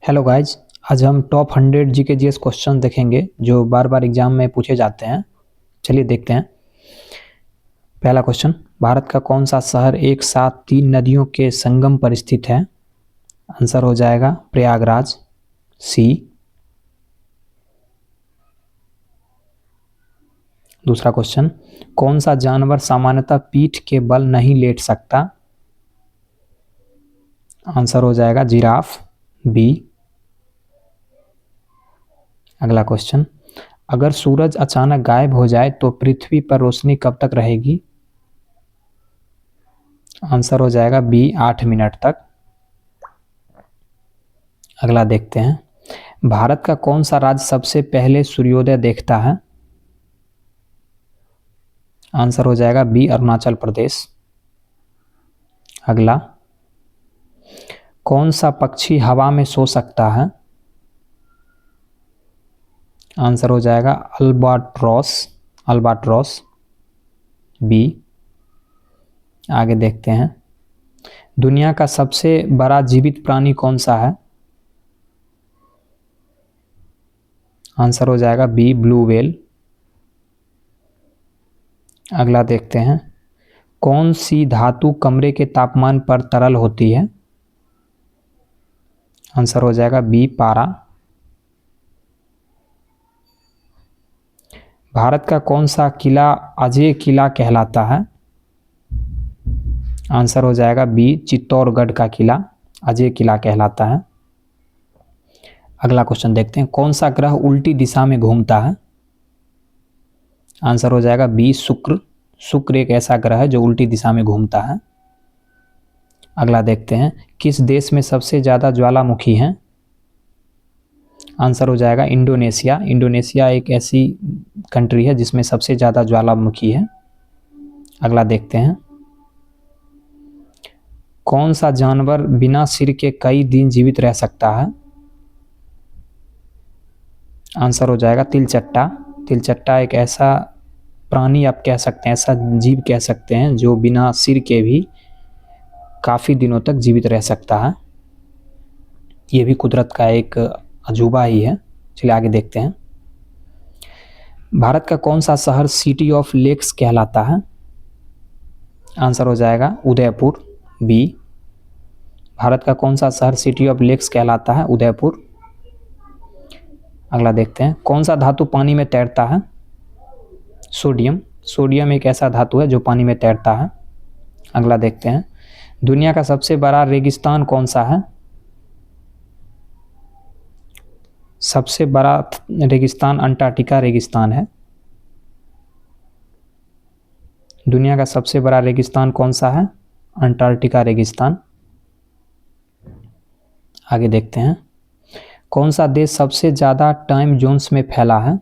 Hello guys. आज हम top 100 GK GS question देखेंगे जो बार बार एग्जाम में पूछे जाते हैं। चलिए देखते हैं। पहला क्वेश्चन, भारत का कौन सा शहर एक साथ 3 नदियों के संगम पर स्थित है? आंसर हो जाएगा प्रयागराज, सी। दूसरा क्वेश्चन, कौन सा जानवर सामान्यतः पीठ के बल नहीं लेट सकता? आंसर हो जाएगा जिराफ, बी। अगला क्वेश्चन, अगर सूरज अचानक गायब हो जाए तो पृथ्वी पर रोशनी कब तक रहेगी? आंसर हो जाएगा बी, 8 मिनट तक। अगला देखते हैं, भारत का कौन सा राज्य सबसे पहले सूर्योदय देखता है? आंसर हो जाएगा बी, अरुणाचल प्रदेश। अगला, कौन सा पक्षी हवा में सो सकता है? आंसर हो जाएगा अल्बाट्रॉस, अल्बाट्रॉस, बी। आगे देखते हैं, दुनिया का सबसे बड़ा जीवित प्राणी कौन सा है? आंसर हो जाएगा बी, ब्लू व्हेल। अगला देखते हैं, कौन सी धातु कमरे के तापमान पर तरल होती है? आंसर हो जाएगा बी, पारा। भारत का कौन सा किला अजेय किला कहलाता है? आंसर हो जाएगा बी, चित्तौड़गढ़ का किला अजेय किला कहलाता है। अगला क्वेश्चन देखते हैं, कौन सा ग्रह उल्टी दिशा में घूमता है? आंसर हो जाएगा बी, शुक्र। शुक्र एक ऐसा ग्रह है जो उल्टी दिशा में घूमता है। अगला देखते हैं, किस देश में सबसे ज़्यादा ज्वालामुखी हैं? आंसर हो जाएगा इंडोनेशिया। इंडोनेशिया एक ऐसी कंट्री है जिसमें सबसे ज़्यादा ज्वालामुखी है। अगला देखते हैं, कौन सा जानवर बिना सिर के कई दिन जीवित रह सकता है? आंसर हो जाएगा तिलचट्टा। तिलचट्टा एक ऐसा प्राणी आप कह सकते हैं, ऐसा जीव कह सकते हैं जो बिना सिर के भी काफ़ी दिनों तक जीवित रह सकता है। ये भी कुदरत का एक अजूबा ही है। चलिए आगे देखते हैं, भारत का कौन सा शहर सिटी ऑफ लेक्स कहलाता है? आंसर हो जाएगा उदयपुर, बी। भारत का कौन सा शहर सिटी ऑफ लेक्स कहलाता है? उदयपुर। अगला देखते हैं, कौन सा धातु पानी में तैरता है? सोडियम। सोडियम एक ऐसा धातु है जो पानी में तैरता है। अगला देखते हैं, दुनिया का सबसे बड़ा रेगिस्तान कौन सा है? सबसे बड़ा रेगिस्तान अंटार्कटिका रेगिस्तान है। दुनिया का सबसे बड़ा रेगिस्तान कौन सा है? अंटार्कटिका रेगिस्तान। आगे देखते हैं, कौन सा देश सबसे ज़्यादा टाइम जोन्स में फैला है?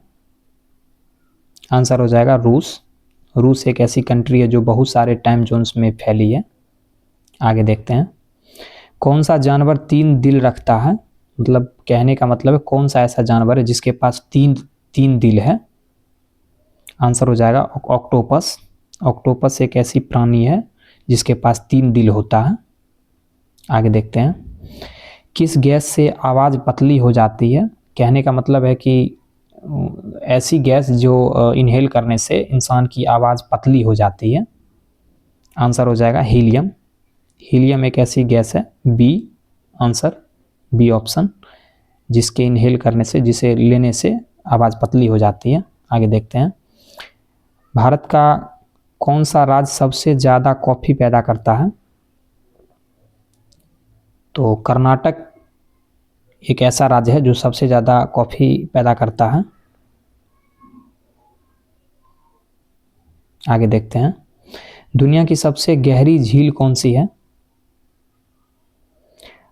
आंसर हो जाएगा रूस। रूस एक ऐसी कंट्री है जो बहुत सारे टाइम जोन्स में फैली है। आगे देखते हैं, कौन सा जानवर 3 दिल रखता है? मतलब कहने का मतलब है कौन सा ऐसा जानवर है जिसके पास तीन दिल है? आंसर हो जाएगा ऑक्टोपस। ऑक्टोपस एक ऐसी प्राणी है जिसके पास 3 दिल होता है। आगे देखते हैं, किस गैस से आवाज़ पतली हो जाती है? कहने का मतलब है कि ऐसी गैस जो इनहेल करने से इंसान की आवाज़ पतली हो जाती है। आंसर हो जाएगा हीलियम। हीलियम एक ऐसी गैस है, बी। आंसर बी ऑप्शन, जिसके इनहेल करने से, जिसे लेने से आवाज़ पतली हो जाती है। आगे देखते हैं, भारत का कौन सा राज्य सबसे ज़्यादा कॉफ़ी पैदा करता है? तो कर्नाटक एक ऐसा राज्य है जो सबसे ज़्यादा कॉफ़ी पैदा करता है। आगे देखते हैं, दुनिया की सबसे गहरी झील कौन सी है?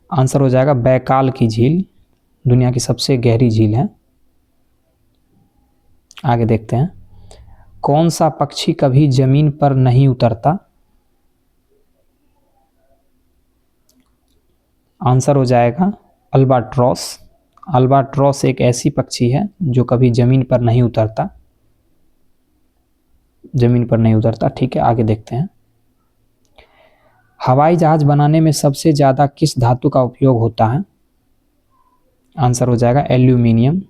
आंसर हो जाएगा बैकाल की झील, दुनिया की सबसे गहरी झील है। आगे देखते हैं, कौन सा पक्षी कभी जमीन पर नहीं उतरता? आंसर हो जाएगा अल्बाट्रॉस। अल्बाट्रॉस एक ऐसी पक्षी है जो कभी ज़मीन पर नहीं उतरता, ज़मीन पर नहीं उतरता। ठीक है, आगे देखते हैं, हवाई जहाज़ बनाने में सबसे ज़्यादा किस धातु का उपयोग होता है? आंसर हो जाएगा एल्यूमिनियम।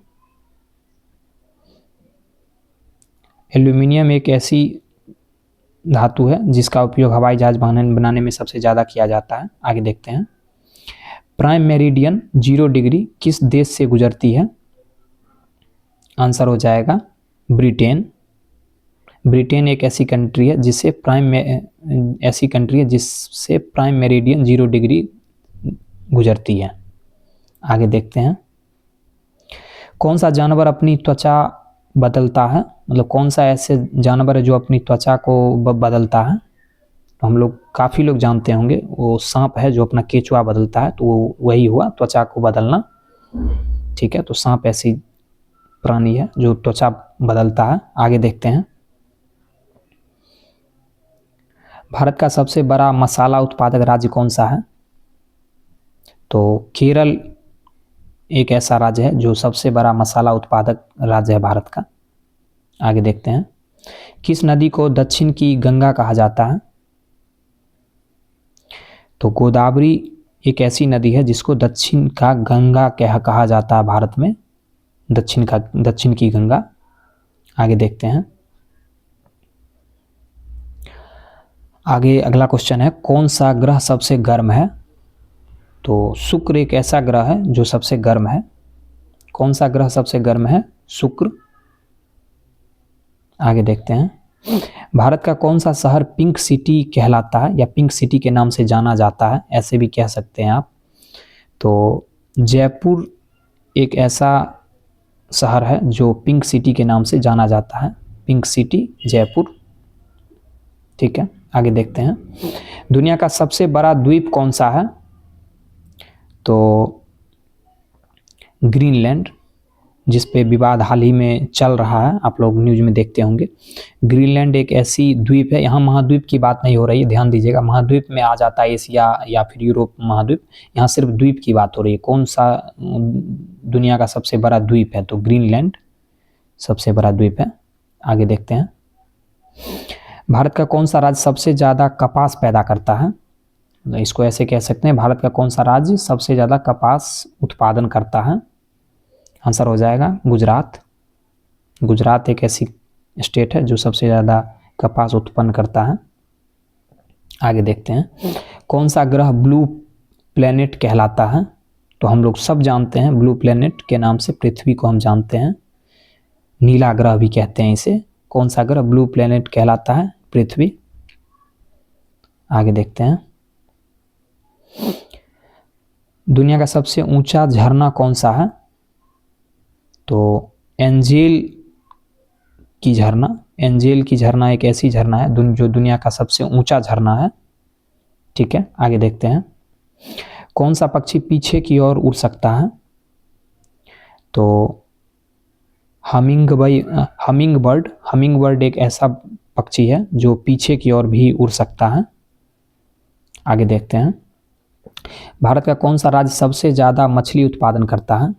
एल्यूमिनियम एक ऐसी धातु है जिसका उपयोग हवाई जहाज बनाने में सबसे ज़्यादा किया जाता है। आगे देखते हैं, प्राइम मेरिडियन 0 डिग्री किस देश से गुजरती है? आंसर हो जाएगा ब्रिटेन। ब्रिटेन एक ऐसी कंट्री है जिससे प्राइम मेरिडियन 0 डिग्री गुजरती है। आगे देखते हैं, कौन सा जानवर अपनी त्वचा बदलता है? मतलब कौन सा ऐसे जानवर है जो अपनी त्वचा को बदलता है? तो हम लोग काफ़ी लोग जानते होंगे, वो सांप है जो अपना केचुआ बदलता है, तो वो वही हुआ त्वचा को बदलना। ठीक है, तो सांप ऐसी प्राणी है जो त्वचा बदलता है। आगे देखते हैं, भारत का सबसे बड़ा मसाला उत्पादक राज्य कौन सा है? तो केरल एक ऐसा राज्य है जो सबसे बड़ा मसाला उत्पादक राज्य है भारत का। आगे देखते हैं, किस नदी को दक्षिण की गंगा कहा जाता है? तो गोदावरी एक ऐसी नदी है जिसको दक्षिण का गंगा कहा जाता है भारत में, दक्षिण की गंगा। आगे देखते हैं, आगे अगला क्वेश्चन है, कौन सा ग्रह सबसे गर्म है? तो शुक्र एक ऐसा ग्रह है जो सबसे गर्म है। कौन सा ग्रह सबसे गर्म है? शुक्र। आगे देखते हैं, भारत का कौन सा शहर पिंक सिटी कहलाता है या पिंक सिटी के नाम से जाना जाता है, ऐसे भी कह सकते हैं आप? तो जयपुर एक ऐसा शहर है जो पिंक सिटी के नाम से जाना जाता है, पिंक सिटी जयपुर। ठीक है, आगे देखते हैं, दुनिया का सबसे बड़ा द्वीप कौन सा है? तो ग्रीनलैंड, जिस पे विवाद हाल ही में चल रहा है, आप लोग न्यूज़ में देखते होंगे। ग्रीनलैंड एक ऐसी द्वीप है, यहाँ महाद्वीप की बात नहीं हो रही है, ध्यान दीजिएगा। महाद्वीप में आ जाता है एशिया या फिर यूरोप महाद्वीप, यहाँ सिर्फ द्वीप की बात हो रही है। कौन सा दुनिया का सबसे बड़ा द्वीप है? तो ग्रीनलैंड सबसे बड़ा द्वीप है। आगे देखते हैं, भारत का कौन सा राज्य सबसे ज़्यादा कपास पैदा करता है? इसको ऐसे कह सकते हैं, भारत का कौन सा राज्य सबसे ज़्यादा कपास उत्पादन करता है? आंसर हो जाएगा गुजरात। गुजरात एक ऐसी स्टेट है जो सबसे ज़्यादा कपास उत्पन्न करता है। आगे देखते हैं, कौन सा ग्रह ब्लू प्लेनेट कहलाता है? तो हम लोग सब जानते हैं ब्लू प्लेनेट के नाम से पृथ्वी को हम जानते हैं, नीला ग्रह भी कहते हैं इसे। कौन सा ग्रह ब्लू प्लेनेट कहलाता है? पृथ्वी। आगे देखते हैं, दुनिया का सबसे ऊंचा झरना कौन सा है? तो एंजेल की झरना एक ऐसी झरना है जो दुनिया का सबसे ऊंचा झरना है। ठीक है, आगे देखते हैं, कौन सा पक्षी पीछे की ओर उड़ सकता है? तो हमिंग बर्ड एक ऐसा पक्षी है जो पीछे की ओर भी उड़ सकता है। आगे देखते हैं, भारत का कौन सा राज्य सबसे ज़्यादा मछली उत्पादन करता है?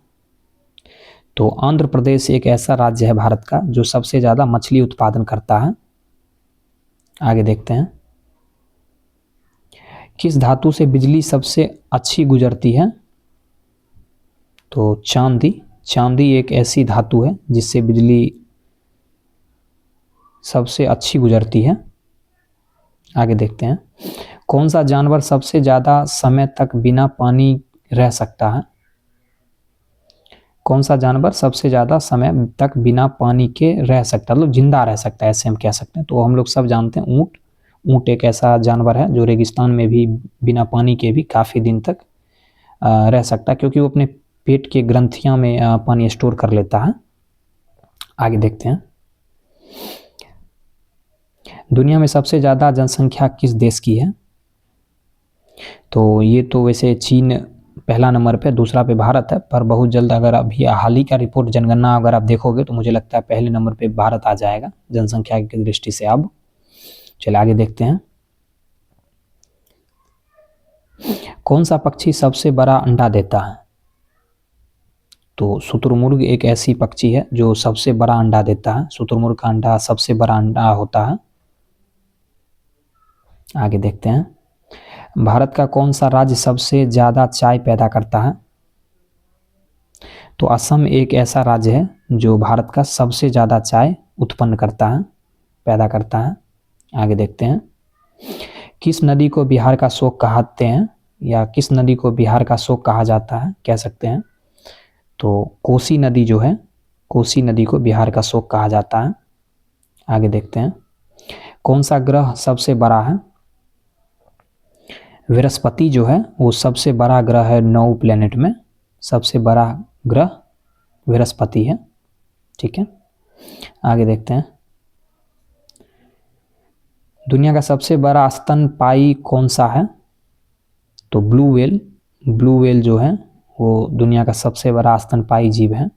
तो आंध्र प्रदेश एक ऐसा राज्य है भारत का जो सबसे ज़्यादा मछली उत्पादन करता है। आगे देखते हैं, किस धातु से बिजली सबसे अच्छी गुजरती है? तो चांदी एक ऐसी धातु है जिससे बिजली सबसे अच्छी गुजरती है। आगे देखते हैं, कौन सा जानवर सबसे ज़्यादा समय तक बिना पानी रह सकता है? कौन सा जानवर सबसे ज़्यादा समय तक बिना पानी के रह सकता है, मतलब जिंदा रह सकता है, ऐसे हम कह सकते हैं? तो हम लोग सब जानते हैं ऊँट एक ऐसा जानवर है जो रेगिस्तान में भी बिना पानी के भी काफ़ी दिन तक रह सकता है, क्योंकि वो अपने पेट के ग्रंथियां में पानी स्टोर कर लेता है। आगे देखते हैं, दुनिया में सबसे ज़्यादा जनसंख्या किस देश की है? तो ये तो वैसे चीन पहला नंबर पे, दूसरा पे भारत है, पर बहुत जल्द अगर अभी हाल ही का रिपोर्ट जनगणना अगर आप देखोगे तो मुझे लगता है पहले नंबर पे भारत आ जाएगा जनसंख्या की दृष्टि से। अब चलिए आगे देखते हैं, कौन सा पक्षी सबसे बड़ा अंडा देता है? तो शुतुरमुर्ग एक ऐसी पक्षी है जो सबसे बड़ा अंडा देता है। शुतुरमुर्ग का अंडा सबसे बड़ा अंडा होता है। आगे देखते हैं, भारत का कौन सा राज्य सबसे ज़्यादा चाय पैदा करता है? तो असम एक ऐसा राज्य है जो भारत का सबसे ज़्यादा चाय उत्पन्न करता है, पैदा करता है। आगे देखते हैं, किस नदी को बिहार का शोक कहते हैं, या किस नदी को बिहार का शोक कहा जाता है, कह सकते हैं। तो कोसी नदी जो है, कोसी नदी को बिहार का शोक कहा जाता है। आगे देखते हैं, कौन सा ग्रह सबसे बड़ा है? बृहस्पति जो है वो सबसे बड़ा ग्रह है 9 प्लेनेट में, सबसे बड़ा ग्रह बृहस्पति है। ठीक है, आगे देखते हैं, दुनिया का सबसे बड़ा स्तनपायी कौन सा है? तो ब्लू व्हेल, ब्लू व्हेल जो है वो दुनिया का सबसे बड़ा स्तनपायी जीव है।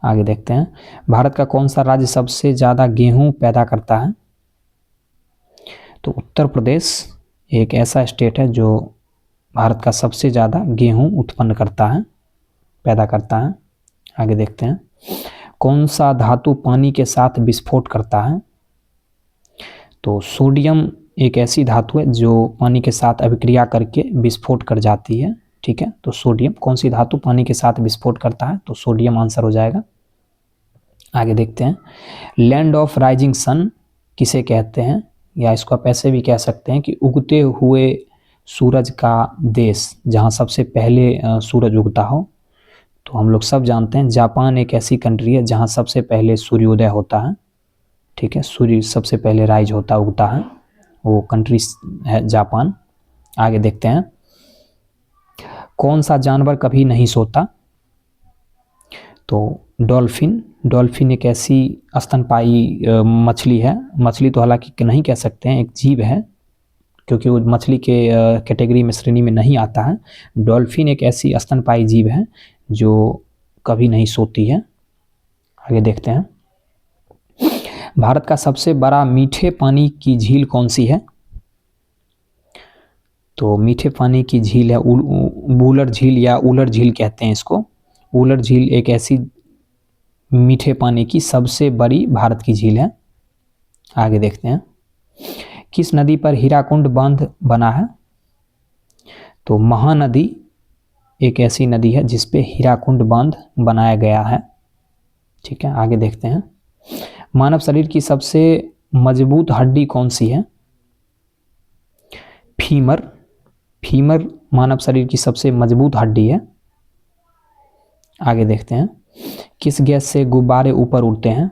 आगे देखते हैं, भारत का कौन सा राज्य सबसे ज़्यादा गेहूं पैदा करता है? तो उत्तर प्रदेश एक ऐसा स्टेट है जो भारत का सबसे ज़्यादा गेहूं उत्पन्न करता है, पैदा करता है। आगे देखते हैं, कौन सा धातु पानी के साथ विस्फोट करता है? तो सोडियम एक ऐसी धातु है जो पानी के साथ अभिक्रिया करके विस्फोट कर जाती है। ठीक है, तो सोडियम, कौन सी धातु पानी के साथ विस्फोट करता है? तो सोडियम आंसर हो जाएगा। आगे देखते हैं, लैंड ऑफ राइजिंग सन किसे कहते हैं, या इसको आप ऐसे भी कह सकते हैं कि उगते हुए सूरज का देश, जहाँ सबसे पहले सूरज उगता हो। तो हम लोग सब जानते हैं जापान एक ऐसी कंट्री है जहाँ सबसे पहले सूर्योदय होता है। ठीक है, सूर्य सबसे पहले राइज होता, उगता है, वो कंट्री है जापान। आगे देखते हैं, कौन सा जानवर कभी नहीं सोता? तो डॉल्फिन, डॉल्फिन एक ऐसी स्तनपायी मछली है, मछली तो हालांकि नहीं कह सकते हैं, एक जीव है, क्योंकि वो मछली के कैटेगरी में, श्रेणी में नहीं आता है। डॉल्फिन एक ऐसी स्तनपायी जीव है जो कभी नहीं सोती है। आगे देखते हैं, भारत का सबसे बड़ा मीठे पानी की झील कौन सी है? तो मीठे पानी की झील है वूलर झील, या उलर झील कहते हैं इसको। उलर झील एक ऐसी मीठे पानी की सबसे बड़ी भारत की झील है। आगे देखते हैं, किस नदी पर हीराकुंड बांध बना है? तो महानदी एक ऐसी नदी है जिस पे हीराकुंड बांध बनाया गया है। ठीक है, आगे देखते हैं, मानव शरीर की सबसे मजबूत हड्डी कौन सी है? फीमर, फीमर मानव शरीर की सबसे मजबूत हड्डी है। आगे देखते हैं, किस गैस से गुब्बारे ऊपर उड़ते हैं?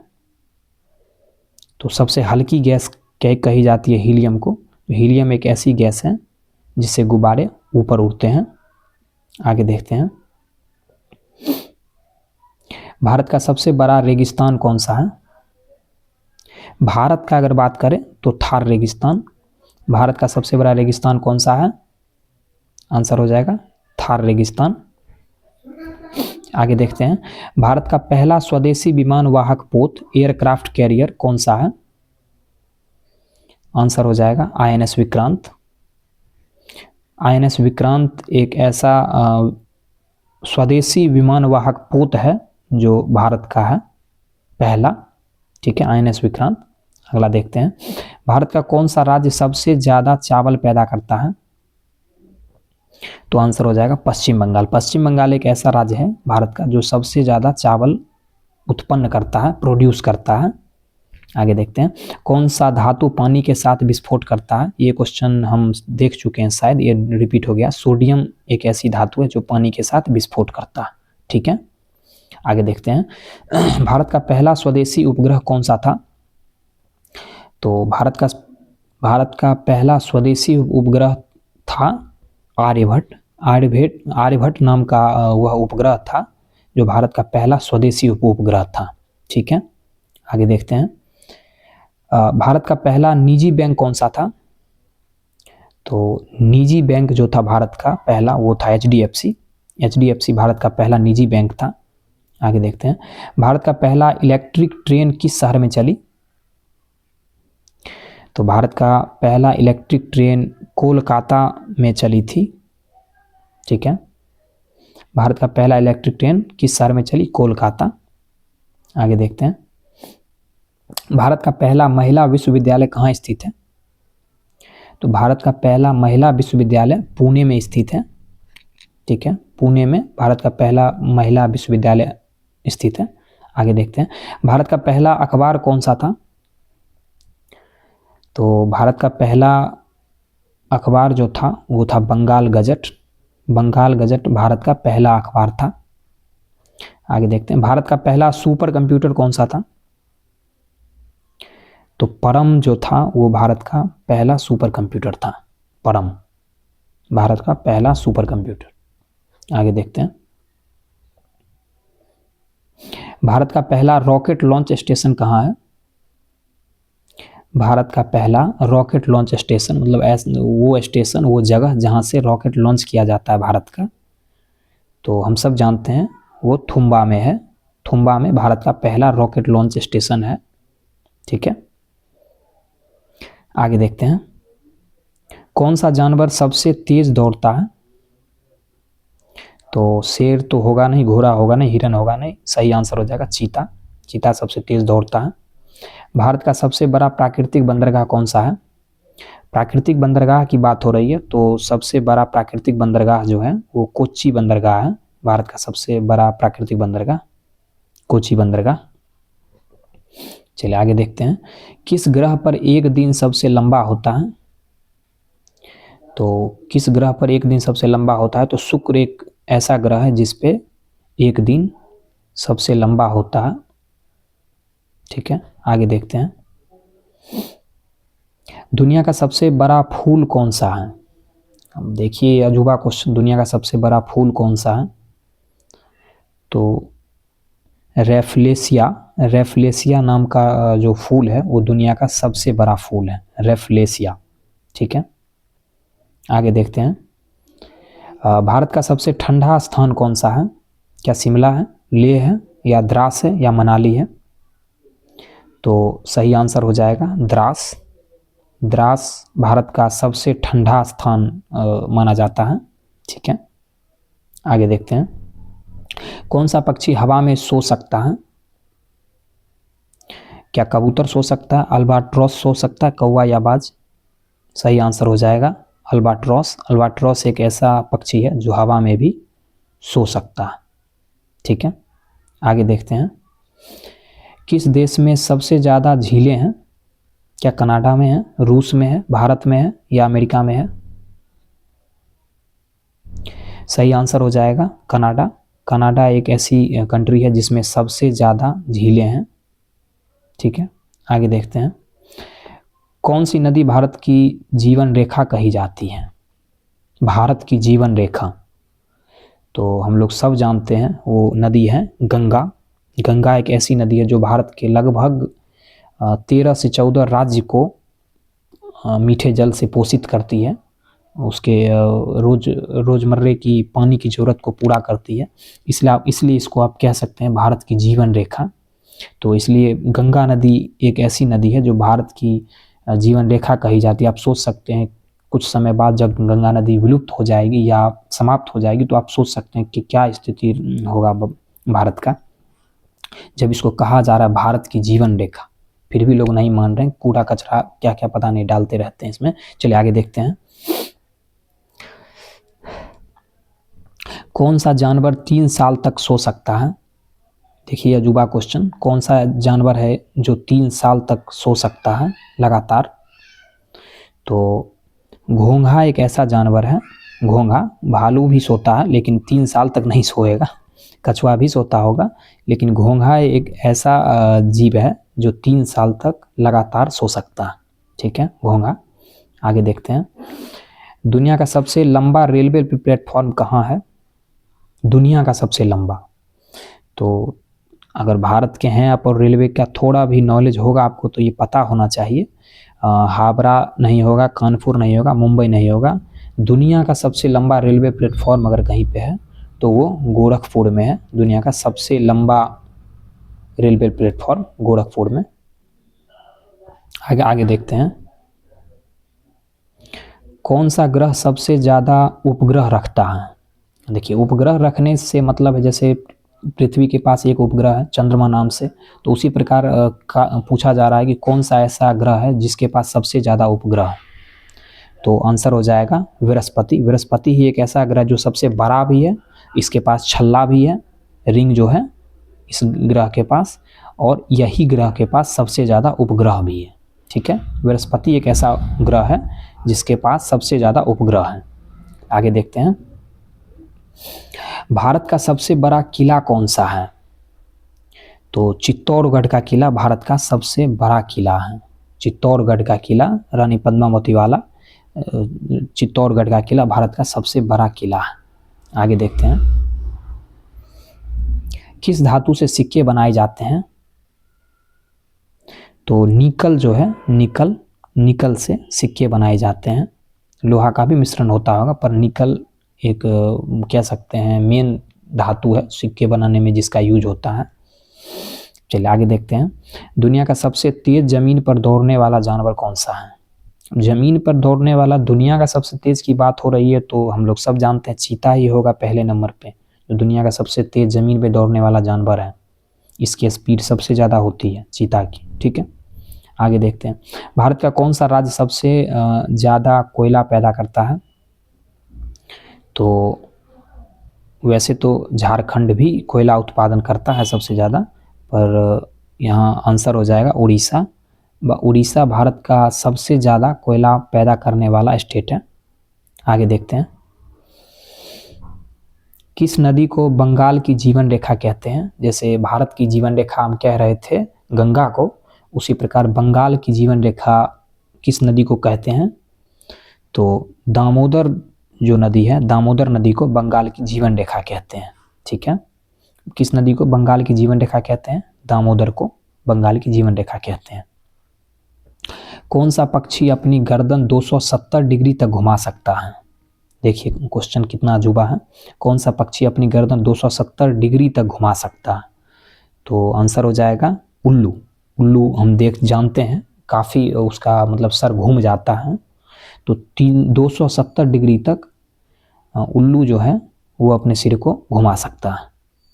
तो सबसे हल्की गैस कही जाती है हीलियम को। हीलियम एक ऐसी गैस है जिससे गुब्बारे ऊपर उड़ते हैं। आगे देखते हैं, भारत का सबसे बड़ा रेगिस्तान कौन सा है? भारत का अगर बात करें तो थार रेगिस्तान। भारत का सबसे बड़ा रेगिस्तान कौन सा है? आंसर हो जाएगा थार रेगिस्तान। आगे देखते हैं, भारत का पहला स्वदेशी विमान वाहक पोत एयरक्राफ्ट कैरियर कौन सा है? आंसर हो जाएगा INS विक्रांत। INS विक्रांत एक ऐसा स्वदेशी विमान वाहक पोत है जो भारत का है पहला। ठीक है, INS विक्रांत। अगला देखते हैं, भारत का कौन सा राज्य सबसे ज़्यादा चावल पैदा करता है? तो आंसर हो जाएगा पश्चिम बंगाल। पश्चिम बंगाल एक ऐसा राज्य है भारत का जो सबसे ज़्यादा चावल उत्पन्न करता है, प्रोड्यूस करता है। आगे देखते हैं, कौन सा धातु पानी के साथ विस्फोट करता है? ये क्वेश्चन हम देख चुके हैं, शायद ये रिपीट हो गया। सोडियम एक ऐसी धातु है जो पानी के साथ विस्फोट करता है। ठीक है, आगे देखते हैं, भारत का पहला स्वदेशी उपग्रह कौन सा था? तो भारत का पहला स्वदेशी उपग्रह था आर्यभट्ट। आर्यभट्ट नाम का वह उपग्रह था जो भारत का पहला स्वदेशी उपग्रह था। ठीक है, आगे देखते हैं, भारत का पहला निजी बैंक कौन सा था? तो निजी बैंक जो था भारत का पहला वो था HDFC। HDFC भारत का पहला निजी बैंक था। आगे देखते हैं, भारत का पहला इलेक्ट्रिक ट्रेन किस शहर में चली? तो भारत का पहला इलेक्ट्रिक ट्रेन कोलकाता में चली थी। ठीक है, भारत का पहला इलेक्ट्रिक ट्रेन किस शहर में चली? कोलकाता। आगे देखते हैं, भारत का पहला महिला विश्वविद्यालय कहाँ स्थित है? तो भारत का पहला महिला विश्वविद्यालय पुणे में स्थित है। ठीक है, पुणे में भारत का पहला महिला विश्वविद्यालय स्थित है। आगे देखते हैं, भारत का पहला अखबार कौन सा था? तो भारत का पहला अखबार जो था वो था बंगाल गजट। बंगाल गजट भारत का पहला अखबार था। आगे देखते हैं, भारत का पहला सुपर कंप्यूटर कौन सा था? तो परम जो था वो भारत का पहला सुपर कंप्यूटर था। परम भारत का पहला सुपर कंप्यूटर। आगे देखते हैं, भारत का पहला रॉकेट लॉन्च स्टेशन कहाँ है? भारत का पहला रॉकेट लॉन्च स्टेशन मतलब वो स्टेशन, वो जगह जहाँ से रॉकेट लॉन्च किया जाता है भारत का, तो हम सब जानते हैं वो थुम्बा में है। थुम्बा में भारत का पहला रॉकेट लॉन्च स्टेशन है। ठीक है, आगे देखते हैं, कौन सा जानवर सबसे तेज दौड़ता है? तो शेर तो होगा नहीं, घोड़ा होगा नहीं, हिरन होगा नहीं, सही आंसर हो जाएगा चीता। चीता सबसे तेज दौड़ता है। भारत का सबसे बड़ा प्राकृतिक बंदरगाह कौन सा है? प्राकृतिक बंदरगाह की बात हो रही है तो सबसे बड़ा प्राकृतिक बंदरगाह जो है वो कोच्चि बंदरगाह है। भारत का सबसे बड़ा प्राकृतिक बंदरगाह कोच्चि बंदरगाह। चलिए आगे देखते हैं, किस ग्रह पर एक दिन सबसे लंबा होता है? तो किस ग्रह पर एक दिन सबसे लंबा होता है? तो शुक्र एक ऐसा ग्रह है जिस पे एक दिन सबसे लंबा होता है। ठीक है, आगे देखते हैं, दुनिया का सबसे बड़ा फूल कौन सा है? अब देखिए अजूबा क्वेश्चन, दुनिया का सबसे बड़ा फूल कौन सा है? तो रेफ्लेशिया, रेफ्लेशिया नाम का जो फूल है वो दुनिया का सबसे बड़ा फूल है, रेफ्लेशिया। ठीक है, आगे देखते हैं, भारत का सबसे ठंडा स्थान कौन सा है? क्या शिमला है, लेह है, या द्रास है, या मनाली है? तो सही आंसर हो जाएगा द्रास। द्रास भारत का सबसे ठंडा स्थान माना जाता है। ठीक है, आगे देखते हैं, कौन सा पक्षी हवा में सो सकता है? क्या कबूतर सो सकता है, अल्बाट्रॉस सो सकता है, कौवा या बाज? सही आंसर हो जाएगा अल्बाट्रॉस। अल्बाट्रॉस एक ऐसा पक्षी है जो हवा में भी सो सकता है। ठीक है, आगे देखते हैं, किस देश में सबसे ज़्यादा झीलें हैं? क्या कनाडा में है, रूस में है, भारत में है, या अमेरिका में है? सही आंसर हो जाएगा कनाडा। कनाडा एक ऐसी कंट्री है जिसमें सबसे ज़्यादा झीलें हैं। ठीक है, आगे देखते हैं, कौन सी नदी भारत की जीवन रेखा कही जाती है? भारत की जीवन रेखा तो हम लोग सब जानते हैं वो नदी है गंगा। गंगा एक ऐसी नदी है जो भारत के लगभग 13 से 14 राज्य को मीठे जल से पोषित करती है। उसके रोज़मर्रे की पानी की ज़रूरत को पूरा करती है, इसलिए इसको आप कह सकते हैं भारत की जीवन रेखा। तो इसलिए गंगा नदी एक ऐसी नदी है जो भारत की जीवन रेखा कही जाती है। आप सोच सकते हैं कुछ समय बाद जब गंगा नदी विलुप्त हो जाएगी या समाप्त हो जाएगी तो आप सोच सकते हैं कि क्या स्थिति होगा भारत का, जब इसको कहा जा रहा है भारत की जीवन रेखा, फिर भी लोग नहीं मान रहे हैं, कूड़ा कचरा क्या क्या पता नहीं डालते रहते हैं इसमें। चलिए आगे देखते हैं, कौन सा जानवर 3 साल तक सो सकता है? देखिए अजूबा क्वेश्चन, कौन सा जानवर है जो 3 साल तक सो सकता है लगातार? तो घोंघा एक ऐसा जानवर है। घोंघा, भालू भी सोता है लेकिन 3 साल तक नहीं सोएगा। कछुआ भी सोता होगा, लेकिन घोंघा एक ऐसा जीव है जो 3 साल तक लगातार सो सकता है। ठीक है, घोंघा। आगे देखते हैं, दुनिया का सबसे लंबा रेलवे प्लेटफॉर्म कहाँ है? दुनिया का सबसे लंबा, तो अगर भारत के हैं आप और रेलवे का थोड़ा भी नॉलेज होगा आपको तो ये पता होना चाहिए। हावड़ा नहीं होगा, कानपुर नहीं होगा, मुंबई नहीं होगा। दुनिया का सबसे लंबा रेलवे प्लेटफॉर्म अगर कहीं पे है तो वो गोरखपुर में है। दुनिया का सबसे लंबा रेलवे प्लेटफॉर्म गोरखपुर में। आगे देखते हैं, कौन सा ग्रह सबसे ज़्यादा उपग्रह रखता है? देखिए उपग्रह रखने से मतलब है जैसे पृथ्वी के पास एक उपग्रह है चंद्रमा नाम से, तो उसी प्रकार का पूछा जा रहा है कि कौन सा ऐसा ग्रह है जिसके पास सबसे ज़्यादा उपग्रह है। तो आंसर हो जाएगा बृहस्पति। बृहस्पति ही एक ऐसा ग्रह जो सबसे बड़ा भी है, इसके पास छल्ला भी है, रिंग जो है इस ग्रह के पास, और यही ग्रह के पास सबसे ज़्यादा उपग्रह भी है। ठीक है, बृहस्पति एक ऐसा ग्रह है जिसके पास सबसे ज़्यादा उपग्रह है। आगे देखते हैं, भारत का सबसे बड़ा किला कौन सा है? तो चित्तौड़गढ़ का किला भारत का सबसे बड़ा किला है। चित्तौड़गढ़ का किला, रानी पद्मावती वाला चित्तौड़गढ़ का किला भारत का सबसे बड़ा किला है। आगे देखते हैं, किस धातु से सिक्के बनाए जाते हैं? तो निकल जो है, निकल से सिक्के बनाए जाते हैं। लोहा का भी मिश्रण होता होगा, पर निकल एक कह सकते हैं मेन धातु है सिक्के बनाने में जिसका यूज होता है। चलिए आगे देखते हैं, दुनिया का सबसे तेज जमीन पर दौड़ने वाला जानवर कौन सा है? जमीन पर दौड़ने वाला दुनिया का सबसे तेज की बात हो रही है तो हम लोग सब जानते हैं चीता ही होगा पहले नंबर पे, जो दुनिया का सबसे तेज जमीन पे दौड़ने वाला जानवर है। इसकी स्पीड सबसे ज़्यादा होती है चीता की। ठीक है, आगे देखते हैं, भारत का कौन सा राज्य सबसे ज़्यादा कोयला पैदा करता है? तो वैसे तो झारखंड भी कोयला उत्पादन करता है सबसे ज़्यादा, पर यहाँ आंसर हो जाएगा उड़ीसा। उड़ीसा भारत का सबसे ज़्यादा कोयला पैदा करने वाला स्टेट है। आगे देखते हैं, किस नदी को बंगाल की जीवन रेखा कहते हैं? जैसे भारत की जीवन रेखा हम कह रहे थे गंगा को, उसी प्रकार बंगाल की जीवन रेखा किस नदी को कहते हैं? तो दामोदर जो नदी है, दामोदर नदी को बंगाल की जीवन रेखा कहते हैं। ठीक है, किस नदी को बंगाल की जीवन रेखा कहते हैं? दामोदर को बंगाल की जीवन रेखा कहते हैं। कौन सा पक्षी अपनी गर्दन 270 डिग्री तक घुमा सकता है? देखिए क्वेश्चन कितना अजूबा है। कौन सा पक्षी अपनी गर्दन 270 डिग्री तक घुमा सकता है? तो आंसर हो जाएगा उल्लू। उल्लू हम जानते हैं काफ़ी उसका मतलब सर घूम जाता है, तो 270 डिग्री तक उल्लू जो है वो अपने सिर को घुमा सकता है।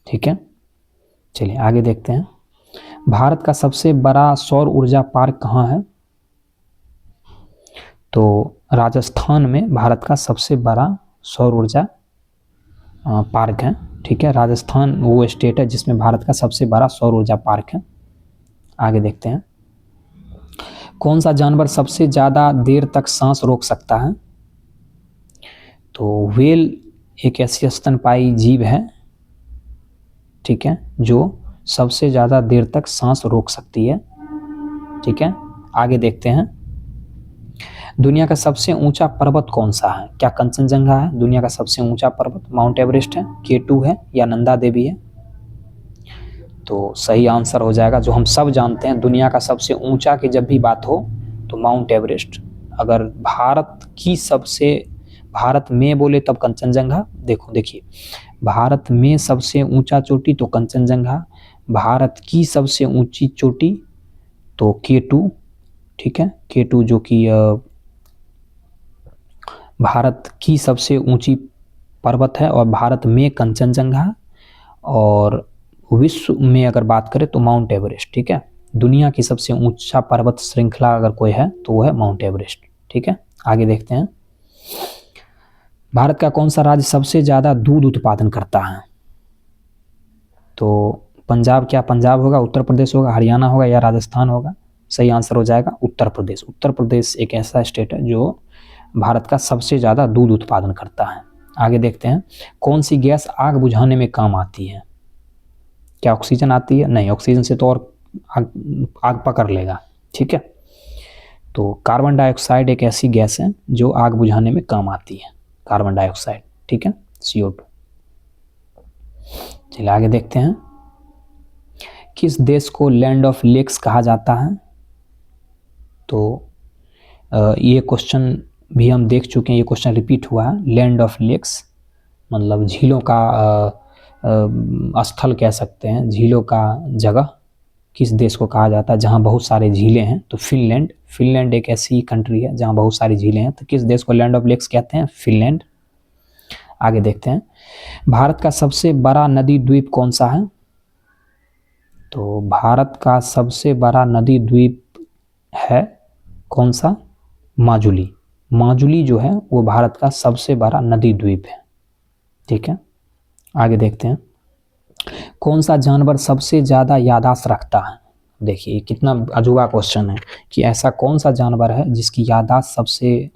ठीक है, चलिए आगे देखते हैं, भारत का सबसे बड़ा सौर ऊर्जा पार्क कहाँ है? तो राजस्थान में भारत का सबसे बड़ा सौर ऊर्जा पार्क है। ठीक है, राजस्थान वो स्टेट है जिसमें भारत का सबसे बड़ा सौर ऊर्जा पार्क है। आगे देखते हैं, कौन सा जानवर सबसे ज़्यादा देर तक सांस रोक सकता है? तो व्हेल एक ऐसी स्तनपायी जीव है, ठीक है, जो सबसे ज़्यादा देर तक सांस रोक सकती है। ठीक है, आगे देखते हैं, दुनिया का सबसे ऊंचा पर्वत कौन सा है? क्या कंचनजंगा है दुनिया का सबसे ऊंचा पर्वत? माउंट एवरेस्ट है, K2 है, या नंदा देवी है? तो सही आंसर हो जाएगा, जो हम सब जानते हैं दुनिया का सबसे ऊंचा की जब भी बात हो तो माउंट एवरेस्ट। अगर भारत में बोले तब कंचनजंगा। देखिए भारत में सबसे ऊंचा चोटी तो कंचनजंगा, भारत की सबसे ऊंची चोटी तो K2। ठीक है, K2 जो कि भारत की सबसे ऊंची पर्वत है, और भारत में कंचनजंगा, और विश्व में अगर बात करें तो माउंट एवरेस्ट। ठीक है, दुनिया की सबसे ऊंचा पर्वत श्रृंखला अगर कोई है तो वो है माउंट एवरेस्ट। ठीक है, आगे देखते हैं, भारत का कौन सा राज्य सबसे ज़्यादा दूध उत्पादन करता है? तो पंजाब, क्या पंजाब होगा, उत्तर प्रदेश होगा, हरियाणा होगा, या राजस्थान होगा? सही आंसर हो जाएगा उत्तर प्रदेश। उत्तर प्रदेश एक ऐसा स्टेट है जो भारत का सबसे ज़्यादा दूध उत्पादन करता है। आगे देखते हैं, कौन सी गैस आग बुझाने में काम आती है? क्या ऑक्सीजन आती है? नहीं, ऑक्सीजन से तो और आग पकड़ लेगा। ठीक है, तो कार्बन डाइऑक्साइड एक ऐसी गैस है जो आग बुझाने में काम आती है, कार्बन डाइऑक्साइड। ठीक है, CO2। चलिए आगे देखते हैं, किस देश को लैंड ऑफ लेक्स कहा जाता है? तो ये क्वेश्चन भी हम देख चुके हैं, ये क्वेश्चन रिपीट हुआ है। लैंड ऑफ लेक्स मतलब झीलों का स्थल कह सकते हैं, झीलों का जगह किस देश को कहा जाता है जहां बहुत सारे झीलें हैं? तो फिनलैंड एक ऐसी कंट्री है जहां बहुत सारी झीलें हैं, तो किस देश को लैंड ऑफ लेक्स कहते हैं? फिनलैंड। आगे देखते हैं, भारत का सबसे बड़ा नदी द्वीप कौन सा है? तो भारत का सबसे बड़ा नदी द्वीप है कौन सा? माजुली। माजुली जो है वो भारत का सबसे बड़ा नदी द्वीप है। ठीक है, आगे देखते हैं। कौन सा जानवर सबसे ज़्यादा याददाश्त रखता है? देखिए कितना अजूबा क्वेश्चन है कि ऐसा कौन सा जानवर है जिसकी याददाश्त सबसे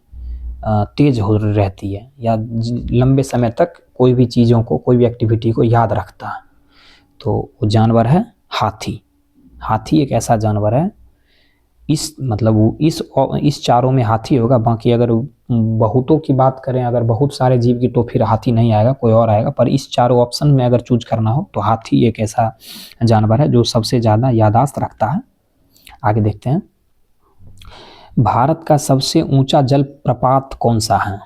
तेज हो रहती है या लंबे समय तक कोई भी चीज़ों को, कोई भी एक्टिविटी को याद रखता है। तो वो जानवर है हाथी। हाथी एक ऐसा जानवर है, इस मतलब वो इस चारों में हाथी होगा। बाकी अगर बहुतों की बात करें, अगर बहुत सारे जीव की, तो फिर हाथी नहीं आएगा, कोई और आएगा। पर इस चारों ऑप्शन में अगर चूज करना हो तो हाथी एक ऐसा जानवर है जो सबसे ज़्यादा याददाश्त रखता है। आगे देखते हैं। भारत का सबसे ऊंचा जलप्रपात कौन सा है?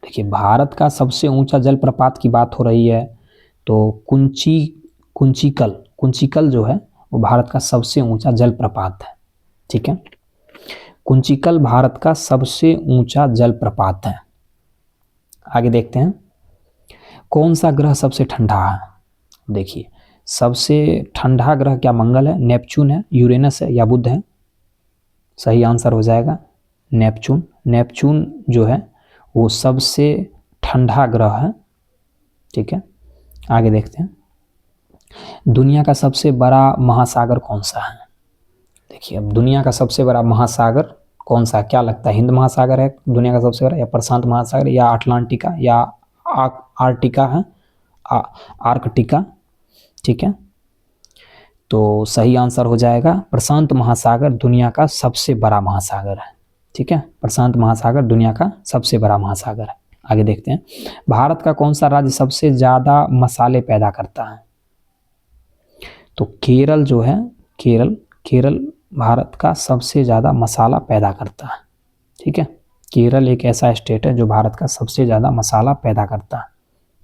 देखिए भारत का सबसे ऊंचा जलप्रपात की बात हो रही है तो कुंचिकल जो है वो भारत का सबसे ऊंचा जलप्रपात है। ठीक है, कुंचिकल भारत का सबसे ऊंचा जलप्रपात है। आगे देखते हैं। कौन सा ग्रह सबसे ठंडा है? देखिए सबसे ठंडा ग्रह क्या मंगल है, नेपच्यून है, यूरेनस है या बुध है? सही आंसर हो जाएगा नेपच्यून। नेपच्यून जो है वो सबसे ठंडा ग्रह है। ठीक है, आगे देखते हैं। दुनिया का सबसे बड़ा महासागर कौन सा है? देखिए अब दुनिया का सबसे बड़ा महासागर कौन सा, क्या लगता है? हिंद महासागर है दुनिया का सबसे बड़ा, या प्रशांत महासागर, या अटलांटिका, या आर्कटिका है, आर्कटिका? ठीक है, तो सही आंसर हो जाएगा प्रशांत महासागर दुनिया का सबसे बड़ा महासागर है। ठीक है, प्रशांत महासागर दुनिया का सबसे बड़ा महासागर है। आगे देखते हैं। भारत का कौन सा राज्य सबसे ज़्यादा मसाले पैदा करता है? तो केरल जो है, केरल भारत का सबसे ज़्यादा मसाला पैदा करता है। ठीक है, केरल एक ऐसा स्टेट है जो भारत का सबसे ज़्यादा मसाला पैदा करता है,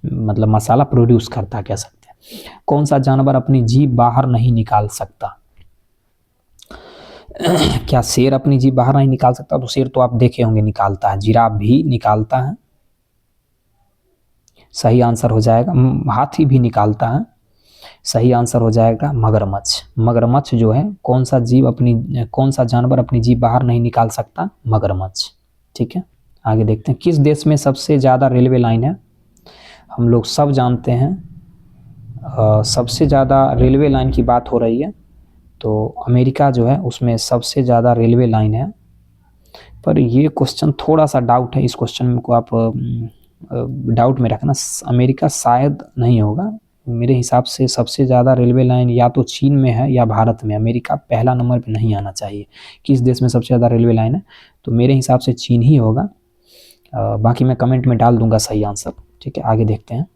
मतलब मसाला प्रोड्यूस करता है कह सकते हैं। कौन सा जानवर अपनी जीभ बाहर नहीं निकाल सकता? क्या शेर अपनी जीभ बाहर नहीं निकाल सकता? तो शेर तो आप देखे होंगे निकालता है, जिराफ भी निकालता है। सही आंसर हो जाएगा। हाथी भी निकालता है। सही आंसर हो जाएगा मगरमच्छ। मगरमच्छ जो है, कौन सा जानवर अपनी जीभ बाहर नहीं निकाल सकता? मगरमच्छ। ठीक है, आगे देखते हैं। किस देश में सबसे ज़्यादा रेलवे लाइन है? हम लोग सब जानते हैं सबसे ज़्यादा रेलवे लाइन की बात हो रही है तो अमेरिका जो है उसमें सबसे ज़्यादा रेलवे लाइन है। पर ये क्वेश्चन थोड़ा सा डाउट है, इस क्वेश्चन को आप डाउट में रखना। अमेरिका शायद नहीं होगा, मेरे हिसाब से सबसे ज़्यादा रेलवे लाइन या तो चीन में है या भारत में। अमेरिका पहला नंबर पे नहीं आना चाहिए। किस देश में सबसे ज़्यादा रेलवे लाइन है? तो मेरे हिसाब से चीन ही होगा। बाकी मैं कमेंट में डाल दूंगा सही आंसर। ठीक है, आगे देखते हैं।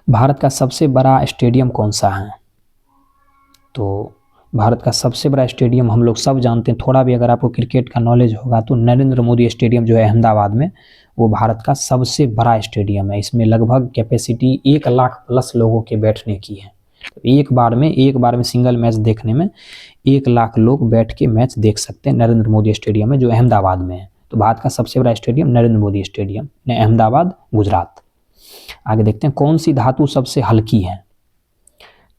भारत का सबसे बड़ा स्टेडियम कौन सा है? तो भारत का सबसे बड़ा स्टेडियम हम लोग सब जानते हैं, थोड़ा भी अगर आपको क्रिकेट का नॉलेज होगा तो नरेंद्र मोदी स्टेडियम जो है अहमदाबाद में, वो भारत का सबसे बड़ा स्टेडियम है। इसमें लगभग कैपेसिटी 1 लाख प्लस लोगों के बैठने की है। तो एक बार में सिंगल मैच देखने में 1 लाख लोग बैठ के मैच देख सकते हैं नरेंद्र मोदी स्टेडियम में, जो अहमदाबाद में है। तो भारत का सबसे बड़ा स्टेडियम नरेंद्र मोदी स्टेडियम, अहमदाबाद, गुजरात। आगे देखते हैं। कौन सी धातु सबसे हल्की है?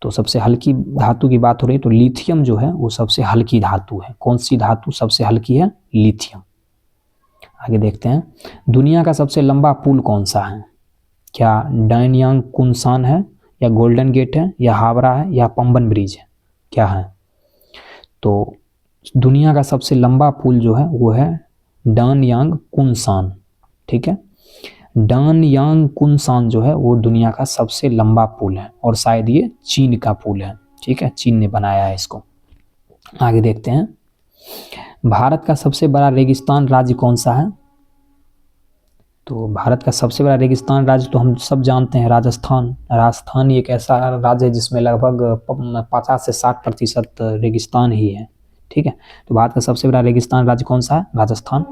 तो सबसे हल्की धातु की बात हो रही है तो लिथियम जो है वो सबसे हल्की धातु है। कौन सी धातु सबसे हल्की है? लिथियम। आगे देखते हैं। दुनिया का सबसे लंबा पुल कौन सा है? क्या डायनयांग कुनसान है, या गोल्डन गेट है, या हावड़ा है, या पंबन ब्रिज है? क्या है? तो दुनिया का सबसे लंबा पुल जो है वो है डानयांग कुनसान। ठीक है, डानयांग कुनसान जो है वो दुनिया का सबसे लंबा पुल है और शायद ये चीन का पुल है। ठीक है, चीन ने बनाया है इसको। आगे देखते हैं। भारत का सबसे बड़ा रेगिस्तान राज्य कौन सा है? तो भारत का सबसे बड़ा रेगिस्तान राज्य तो हम सब जानते हैं, राजस्थान। राजस्थान एक ऐसा राज्य है जिसमें लगभग 50 से 60% रेगिस्तान ही है। ठीक है, तो भारत का सबसे बड़ा रेगिस्तान राज्य कौन सा है? राजस्थान।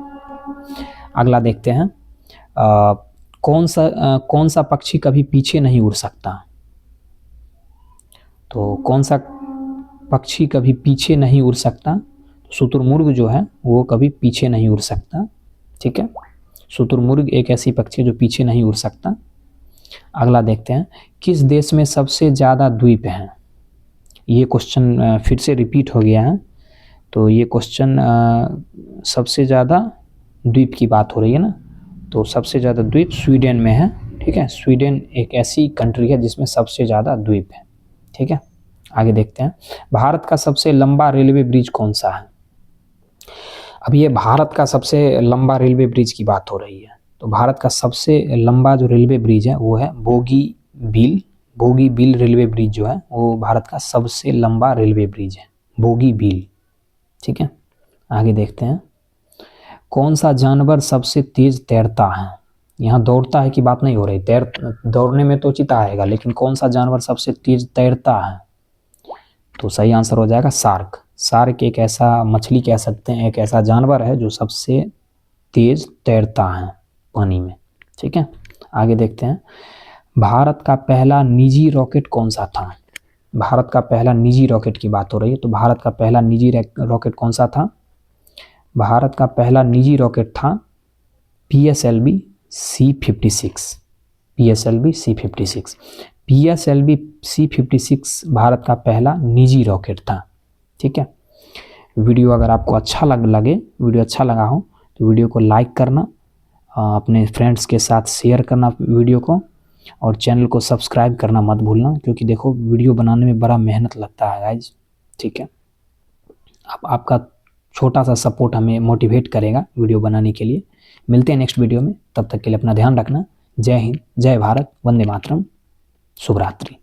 अगला देखते हैं। कौन सा पक्षी कभी पीछे नहीं उड़ सकता? तो कौन सा पक्षी कभी पीछे नहीं उड़ सकता? शुतुरमुर्ग जो है वो कभी पीछे नहीं उड़ सकता। ठीक है, शुतुरमुर्ग एक ऐसी पक्षी है जो पीछे नहीं उड़ सकता। अगला देखते हैं। किस देश में सबसे ज़्यादा द्वीप हैं? ये क्वेश्चन फिर से रिपीट हो गया है। तो ये क्वेश्चन सबसे ज़्यादा द्वीप की बात हो रही है ना, तो सबसे ज़्यादा द्वीप स्वीडन में है। ठीक है, स्वीडन एक ऐसी कंट्री है जिसमें सबसे ज़्यादा द्वीप है। ठीक है, आगे देखते हैं। भारत का सबसे लंबा रेलवे ब्रिज कौन सा है? अब ये भारत का सबसे लंबा रेलवे ब्रिज की बात हो रही है। तो भारत का सबसे लंबा जो रेलवे ब्रिज है वो है बोगीबील रेलवे ब्रिज जो है वो भारत का सबसे लंबा रेलवे ब्रिज है, बोगीबील। ठीक है, आगे देखते हैं। कौन सा जानवर सबसे तेज तैरता है? यहाँ दौड़ता है की बात नहीं हो रही, दौड़ने में तो चीता आएगा, लेकिन कौन सा जानवर सबसे तेज तैरता है? तो सही आंसर हो जाएगा शार्क। शार्क एक ऐसा मछली कह सकते हैं, एक ऐसा जानवर है जो सबसे तेज तैरता है पानी में। ठीक है, आगे देखते हैं। भारत का पहला निजी रॉकेट कौन सा था? भारत का पहला निजी रॉकेट की बात हो रही है, तो भारत का पहला निजी रॉकेट कौन सा था? भारत का पहला निजी रॉकेट था PSLV C56। PSLV C56 PSLV C56 Bharat का पहला निजी रॉकेट था। ठीक है, वीडियो अगर आपको अच्छा वीडियो अच्छा लगा हो तो वीडियो को लाइक करना, अपने फ्रेंड्स के साथ शेयर करना वीडियो को, और चैनल को सब्सक्राइब करना मत भूलना, क्योंकि देखो वीडियो बनाने में बड़ा मेहनत लगता है गाइज। ठीक है, आपका छोटा सा सपोर्ट हमें मोटिवेट करेगा वीडियो बनाने के लिए। मिलते हैं नेक्स्ट वीडियो में, तब तक के लिए अपना ध्यान रखना। जय हिंद, जय भारत, वंदे मातरम, शुभ रात्रि।